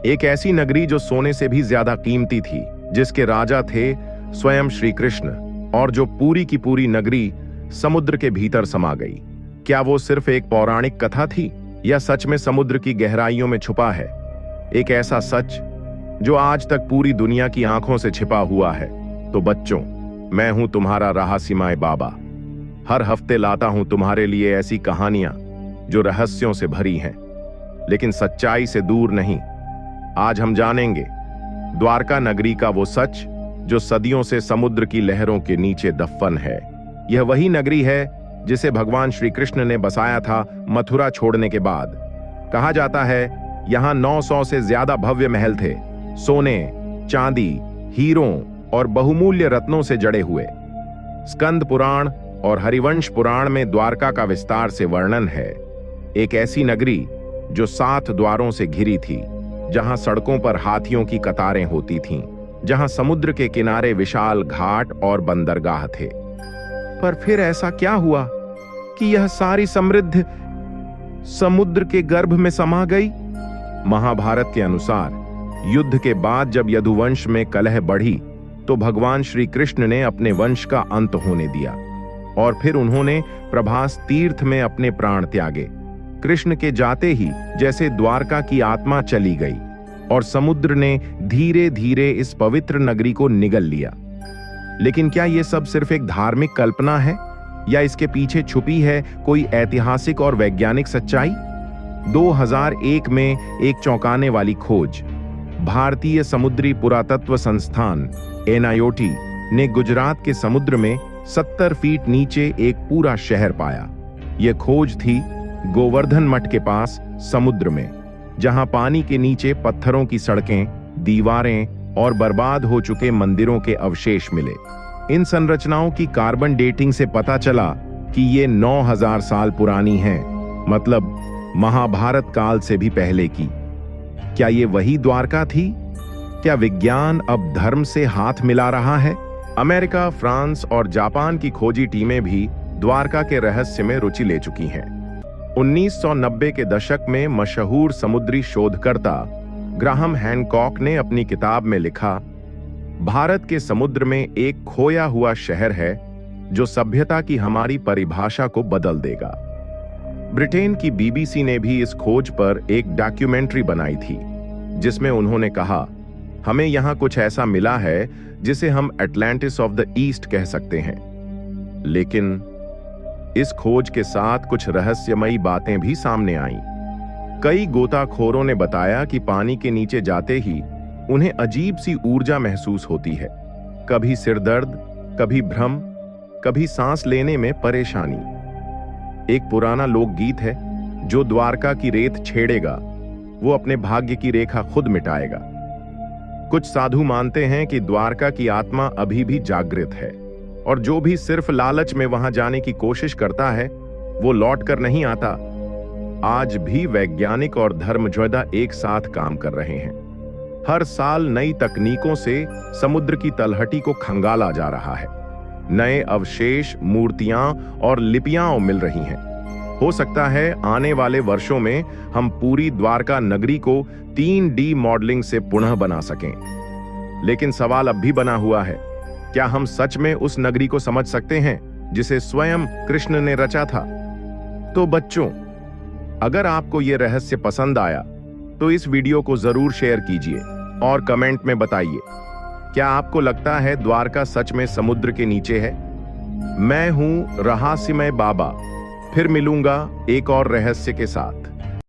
एक ऐसी नगरी जो सोने से भी ज्यादा कीमती थी, जिसके राजा थे स्वयं श्री कृष्ण, और जो पूरी की पूरी नगरी समुद्र के भीतर समा गई। क्या वो सिर्फ एक पौराणिक कथा थी या सच में समुद्र की गहराइयों में छुपा है एक ऐसा सच जो आज तक पूरी दुनिया की आंखों से छिपा हुआ है? तो बच्चों, मैं हूं तुम्हारा रहस्यमय बाबा। हर हफ्ते लाता हूं तुम्हारे लिए ऐसी कहानियां जो रहस्यों से भरी हैं, लेकिन सच्चाई से दूर नहीं। आज हम जानेंगे द्वारका नगरी का वो सच जो सदियों से समुद्र की लहरों के नीचे दफन है। यह वही नगरी है जिसे भगवान श्री कृष्ण ने बसाया था मथुरा छोड़ने के बाद। कहा जाता है यहां 900 से ज्यादा भव्य महल थे, सोने, चांदी, हीरों और बहुमूल्य रत्नों से जड़े हुए। स्कंद पुराण और हरिवंश पुराण में द्वारका का विस्तार से वर्णन है। एक ऐसी नगरी जो 7 द्वारों से घिरी थी, जहां सड़कों पर हाथियों की कतारें होती थीं, जहां समुद्र के किनारे विशाल घाट और बंदरगाह थे। पर फिर ऐसा क्या हुआ कि यह सारी समृद्धि समुद्र के गर्भ में समा गई? महाभारत के अनुसार युद्ध के बाद जब यदुवंश में कलह बढ़ी तो भगवान श्री कृष्ण ने अपने वंश का अंत होने दिया और फिर उन्होंने प्रभास तीर्थ में अपने प्राण त्यागे। कृष्ण के जाते ही जैसे द्वारका की आत्मा चली गई और समुद्र ने धीरे धीरे इस पवित्र नगरी को निगल लिया। लेकिन क्या यह सब सिर्फ एक धार्मिक कल्पना है या इसके पीछे छुपी है कोई ऐतिहासिक और वैज्ञानिक सच्चाई? 2001 में एक चौंकाने वाली खोज भारतीय समुद्री पुरातत्व संस्थान NIOT ने गुजरात के समुद्र में 70 फीट नीचे एक पूरा शहर पाया। यह खोज थी गोवर्धन मठ के पास समुद्र में, जहां पानी के नीचे पत्थरों की सड़कें, दीवारें और बर्बाद हो चुके मंदिरों के अवशेष मिले। इन संरचनाओं की कार्बन डेटिंग से पता चला कि ये 9000 साल पुरानी हैं, मतलब महाभारत काल से भी पहले की। क्या ये वही द्वारका थी? क्या विज्ञान अब धर्म से हाथ मिला रहा है? अमेरिका, फ्रांस और जापान की खोजी टीमें भी द्वारका के रहस्य में रुचि ले चुकी हैं। 1990 के दशक में मशहूर समुद्री शोधकर्ता ग्राहम हैनकॉक ने अपनी किताब में लिखा, भारत के समुद्र में एक खोया हुआ शहर है जो सभ्यता की हमारी परिभाषा को बदल देगा। ब्रिटेन की BBC ने भी इस खोज पर एक डॉक्यूमेंट्री बनाई थी, जिसमें उन्होंने कहा, हमें यहां कुछ ऐसा मिला है जिसे हम अटलांटिस ऑफ द ईस्ट कह सकते हैं। लेकिन इस खोज के साथ कुछ रहस्यमयी बातें भी सामने आईं। कई गोताखोरों ने बताया कि पानी के नीचे जाते ही उन्हें अजीब सी ऊर्जा महसूस होती है, कभी सिरदर्द, कभी भ्रम, कभी सांस लेने में परेशानी। एक पुराना लोकगीत है, जो द्वारका की रेत छेड़ेगा वो अपने भाग्य की रेखा खुद मिटाएगा। कुछ साधु मानते हैं कि द्वारका की आत्मा अभी भी जागृत है और जो भी सिर्फ लालच में वहां जाने की कोशिश करता है वो लौट कर नहीं आता। आज भी वैज्ञानिक और धर्मज्ञोता एक साथ काम कर रहे हैं। हर साल नई तकनीकों से समुद्र की तलहटी को खंगाला जा रहा है। नए अवशेष, मूर्तियां और लिपियां मिल रही हैं। हो सकता है आने वाले वर्षों में हम पूरी द्वारका नगरी को 3D मॉडलिंग से पुनः बना सकें। लेकिन सवाल अब भी बना हुआ है, क्या हम सच में उस नगरी को समझ सकते हैं जिसे स्वयं कृष्ण ने रचा था? तो बच्चों, अगर आपको यह रहस्य पसंद आया तो इस वीडियो को जरूर शेयर कीजिए और कमेंट में बताइए, क्या आपको लगता है द्वारका सच में समुद्र के नीचे है? मैं हूं रहस्यमय बाबा, फिर मिलूंगा एक और रहस्य के साथ।